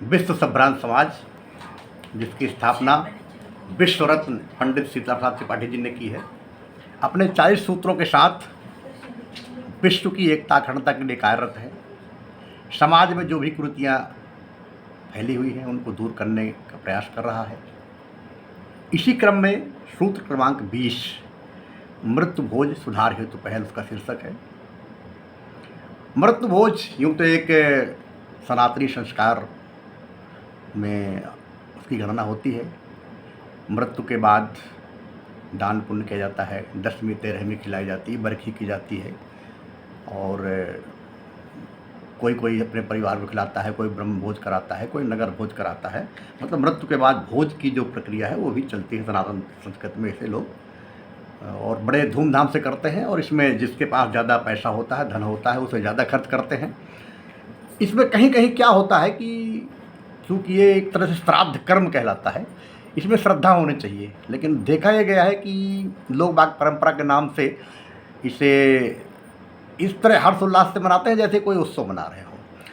विश्व संभ्रांत समाज, जिसकी स्थापना विश्व रत्न पंडित शीतला प्रसाद त्रिपाठी जी ने की है, अपने 40 सूत्रों के साथ विश्व की एकता अखंडता के लिए कार्यरत है। समाज में जो भी कुरीतियाँ फैली हुई हैं उनको दूर करने का प्रयास कर रहा है। इसी क्रम में सूत्र क्रमांक 20 मृत्यु भोज सुधार हेतु पहल, उसका शीर्षक है। मृत्यु भोज यूँ तो एक सनातनी संस्कार में उसकी गणना होती है। मृत्यु के बाद दान पुण्य किया जाता है, 10वीं 13वीं खिलाई जाती है, बरखी की जाती है, और कोई कोई अपने परिवार को खिलाता है, कोई ब्रह्म भोज कराता है, कोई नगर भोज कराता है। मतलब मृत्यु के बाद भोज की जो प्रक्रिया है वो भी चलती है सनातन संस्कृति में। ऐसे लोग और बड़े धूमधाम से करते हैं, और इसमें जिसके पास ज़्यादा पैसा होता है, धन होता है, उसे ज़्यादा खर्च करते हैं। इसमें कहीं कहीं क्या होता है कि चूँकि ये एक तरह से श्राद्ध कर्म कहलाता है, इसमें श्रद्धा होनी चाहिए, लेकिन देखा यह गया है कि लोग बाग परंपरा के नाम से इसे इस तरह हर्षोल्लास से मनाते हैं जैसे कोई उत्सव मना रहे हो,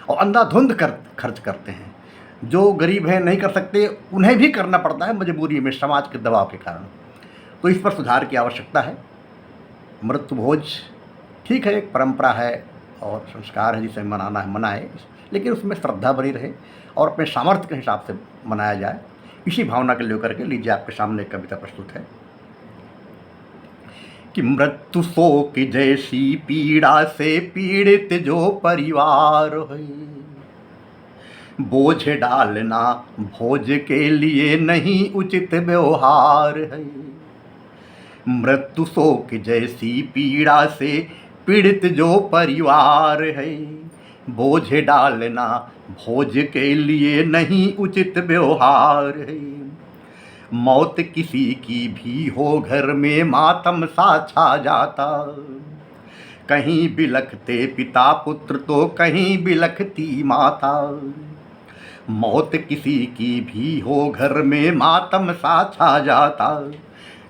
और अंधाधुंध खर्च करते हैं। जो गरीब हैं, नहीं कर सकते, उन्हें भी करना पड़ता है मजबूरी में, समाज के दबाव के कारण। तो इस पर सुधार की आवश्यकता है। मृत्यु भोज ठीक है, एक परंपरा है और संस्कार है, जिसे मनाना है मनाए, लेकिन उसमें श्रद्धा बनी रहे और अपने सामर्थ्य के हिसाब से मनाया जाए। इसी भावना के लेकर के लीजिए आपके सामने एक कविता प्रस्तुत है कि मृत्यु शोक जैसी पीड़ा से पीड़ित जो परिवार है, बोझ डालना भोज के लिए नहीं उचित व्यवहार है। मृत्यु शोक जैसी पीड़ा से पीड़ित जो परिवार है, बोझ डालना भोज के लिए नहीं उचित व्यवहार है। मौत किसी की भी हो घर में मातम सा छा जाता, कहीं बिलखते पिता पुत्र तो कहीं बिलखती माता। मौत किसी की भी हो घर में मातम सा छा जाता,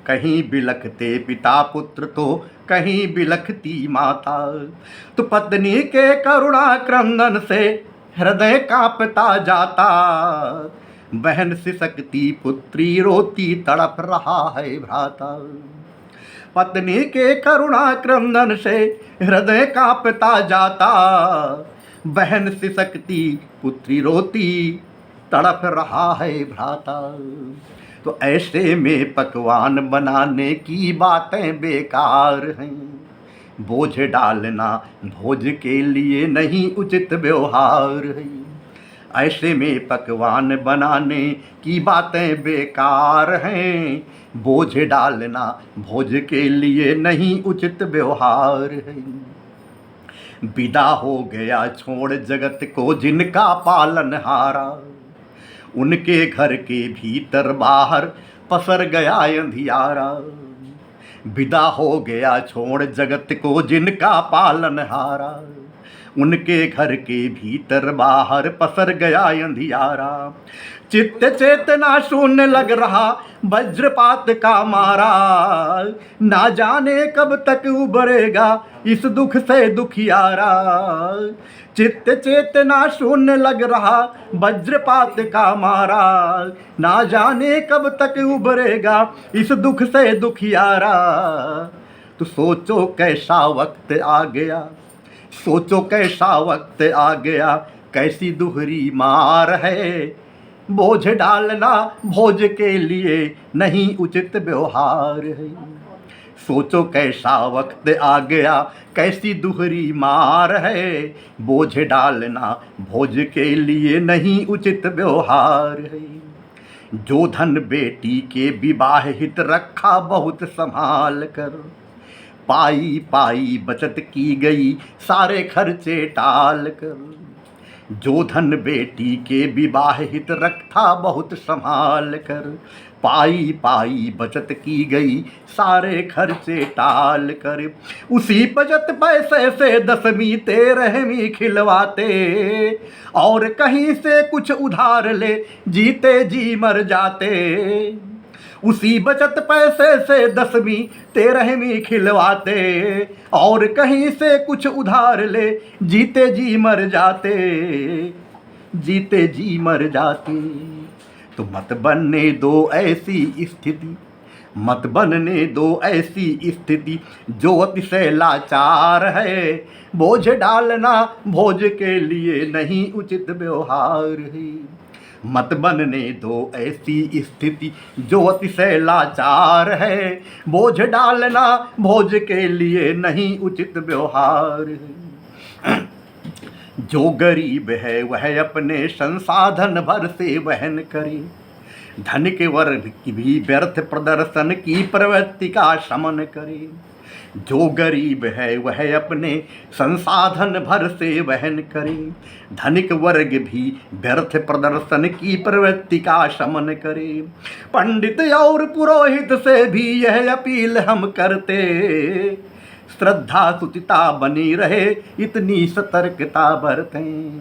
कहीं बिलखते पिता पुत्र तो कहीं बिलखती माता। तो पत्नी के करुणा क्रंदन से हृदय कांपता जाता, बहन सिसकती पुत्री रोती तड़प रहा है भ्राता। पत्नी के करुणा क्रंदन से हृदय कांपता जाता, बहन सिसकती पुत्री रोती तड़प रहा है भ्राता। तो ऐसे में पकवान बनाने की बातें बेकार हैं, बोझ डालना भोज के लिए नहीं उचित व्यवहार है। ऐसे में पकवान बनाने की बातें बेकार हैं, बोझ डालना भोज के लिए नहीं उचित व्यवहार है। विदा हो गया छोड़ जगत को जिनका पालनहारा, उनके घर के भीतर बाहर पसर गया अंधियारा। विदा हो गया छोड़ जगत को जिनका पालनहारा, उनके घर के भीतर बाहर पसर गया अंधियारा। चित्त चेतना शून्य लग रहा वज्रपात का मारा, ना जाने कब तक उबरेगा इस दुख से दुखियारा। चित्त चेतना शून्य लग रहा वज्रपात का मारा, ना जाने कब तक उबरेगा इस दुख से दुखियारा। तो सोचो कैसा वक्त आ गया, सोचो कैसा वक्त आ गया, कैसी दुहरी मार है। बोझ डालना भोज के लिए नहीं उचित व्यवहार है। सोचो कैसा वक्त आ गया, कैसी दुहरी मार है। बोझ डालना भोज के लिए नहीं उचित व्यवहार है। जो धन बेटी के विवाह हित रखा बहुत संभाल कर, पाई पाई बचत की गई सारे खर्चे टाल कर। जो धन बेटी के विवाह हित रखा बहुत संभाल कर, पाई पाई बचत की गई सारे खर्चे टाल कर। उसी बचत पैसे से 10वीं 13वीं खिलवाते, और कहीं से कुछ उधार ले जीते जी मर जाते। उसी बचत पैसे से 10वीं 13वीं खिलवाते, और कहीं से कुछ उधार ले जीते जी मर जाते। जीते जी मर जाते। तो मत बनने दो ऐसी स्थिति, मत बनने दो ऐसी स्थिति जो अतिशय लाचार है। बोझ डालना भोज के लिए नहीं उचित व्यवहार है। मत बनने दो ऐसी स्थिति जो अतिशय लाचार है। बोझ डालना भोज के लिए नहीं उचित व्यवहार है। जो गरीब है वह अपने संसाधन भर से वहन करे। धन के वर्ग की भी व्यर्थ प्रदर्शन की प्रवृत्ति का शमन करे। जो गरीब है वह अपने संसाधन भर से वहन करे। धनिक वर्ग भी व्यर्थ प्रदर्शन की प्रवृत्ति का शमन करे। पंडित और पुरोहित से भी यह अपील हम करते, श्रद्धा सुचिता बनी रहे इतनी सतर्कता बरतें।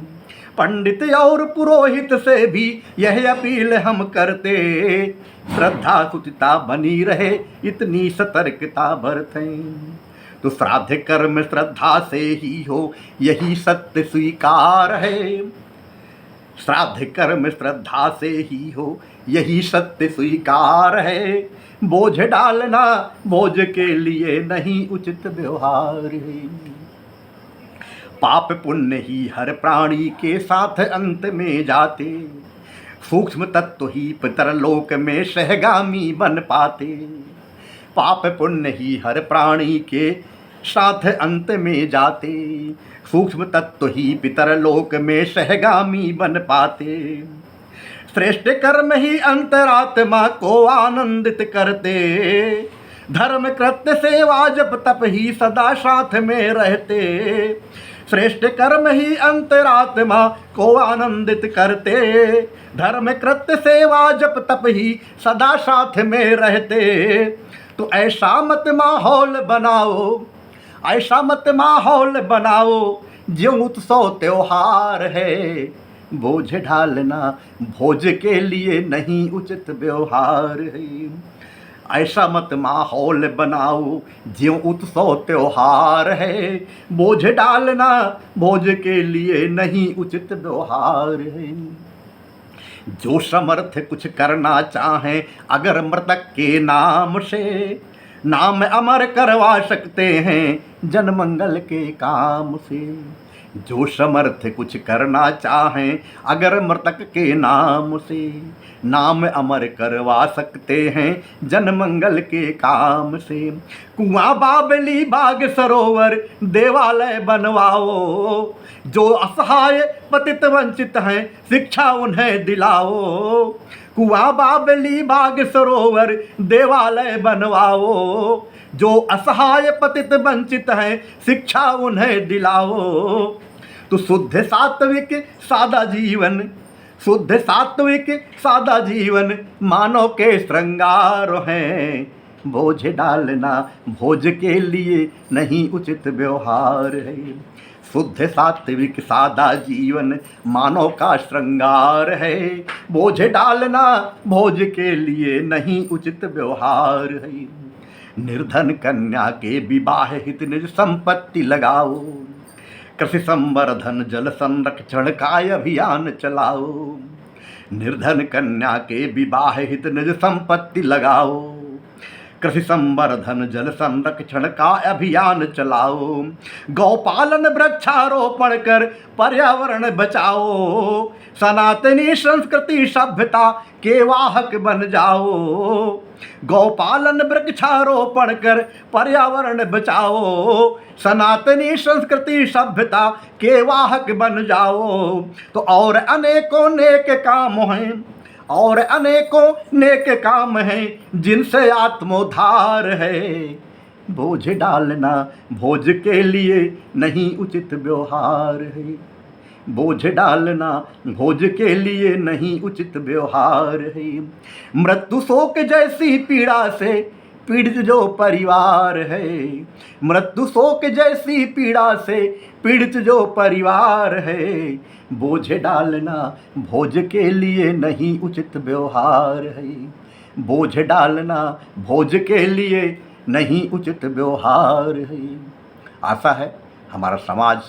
पंडित और पुरोहित से भी यह अपील हम करते, श्रद्धा सुचिता बनी रहे इतनी सतर्कता बरतें। तो श्राद्ध कर्म श्रद्धा से ही हो यही सत्य स्वीकार है। श्राद्ध कर्म श्रद्धा से ही हो यही सत्य स्वीकार है। बोझ डालना बोझ के लिए नहीं उचित व्यवहार है। पाप पुण्य ही हर प्राणी के साथ अंत में जाते। सूक्ष्म तत्व ही पितरलोक में सहगामी बन पाते। पाप पुण्य ही हर प्राणी के साथ अंत में जाते। सूक्ष्म तत्व ही पितरलोक में सहगामी बन पाते। श्रेष्ठ कर्म ही अंतरात्मा को आनंदित करते। धर्म कृत्य सेवा जप तप ही सदा साथ में रहते। श्रेष्ठ कर्म ही अंतरात्मा को आनंदित करते। धर्म कृत्य सेवा जप तप ही सदा साथ में रहते। तो ऐसा मत माहौल बनाओ, ऐसा मत माहौल बनाओ जो उत्सव त्योहार है। बोझ डालना भोज के लिए नहीं उचित व्यवहार है। ऐसा मत माहौल बनाओ ज्यों उत्सव त्योहार है। बोझ डालना बोझ के लिए नहीं उचित व्यवहार है। जो समर्थ कुछ करना चाहें अगर मृतक के नाम से, नाम अमर करवा सकते हैं जन मंगल के काम से। जो समर्थ कुछ करना चाहें अगर मृतक के नाम से, नाम अमर करवा सकते हैं जन मंगल के काम से। कुआं बाबली बाग सरोवर देवालय बनवाओ। जो असहाय पतित वंचित हैं शिक्षा उन्हें दिलाओ। कुआं बाबली बाग सरोवर देवालय बनवाओ। जो असहाय पतित वंचित हैं शिक्षा उन्हें दिलाओ। तो शुद्ध सात्विक सादा जीवन, शुद्ध सात्विक सादा जीवन मानव के श्रृंगार हैं। बोझ डालना भोज के लिए नहीं उचित व्यवहार है। शुद्ध सात्विक सादा जीवन मानव का श्रृंगार है। बोझ डालना भोज के लिए नहीं उचित व्यवहार है। निर्धन कन्या के विवाह हित निज संपत्ति लगाओ। कृषि संवर्धन जल संरक्षण का अभियान चलाओ। निर्धन कन्या के विवाह हित निज संपत्ति लगाओ। कृषि संवर्धन जल संरक्षण का अभियान चलाओ। गौपालन वृक्षारोपण कर पर्यावरण बचाओ। सनातनी संस्कृति सभ्यता के वाहक बन जाओ। गौपालन वृक्षारोपण कर पर्यावरण बचाओ। सनातनी संस्कृति सभ्यता के वाहक बन जाओ। तो और अनेकों नेक काम हैं, और अनेकों नेक काम हैं जिनसे आत्मोद्धार है। बोझ डालना भोज के लिए नहीं उचित व्यवहार है। बोझ डालना भोज के लिए नहीं उचित व्यवहार है। मृत्यु शोक जैसी पीड़ा से पीड़ित जो परिवार है। मृत्यु शोक जैसी पीड़ा से पीड़ित जो परिवार है। बोझ डालना भोज के लिए नहीं उचित व्यवहार है। बोझ डालना भोज के लिए नहीं उचित व्यवहार है। आशा है हमारा समाज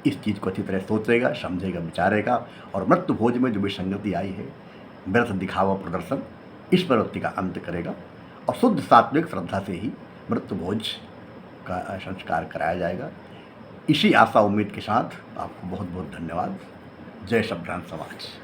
इस चीज़ को अच्छी तरह सोचेगा, समझेगा, विचारेगा और मृत्यु भोज में जो विसंगति आई है, व्यर्थ दिखावा प्रदर्शन, इस प्रवृत्ति का अंत करेगा और शुद्ध सात्विक श्रद्धा से ही मृत्यु भोज का संस्कार कराया जाएगा। इसी आशा उम्मीद के साथ आपको बहुत बहुत धन्यवाद। जय संविधान समाज।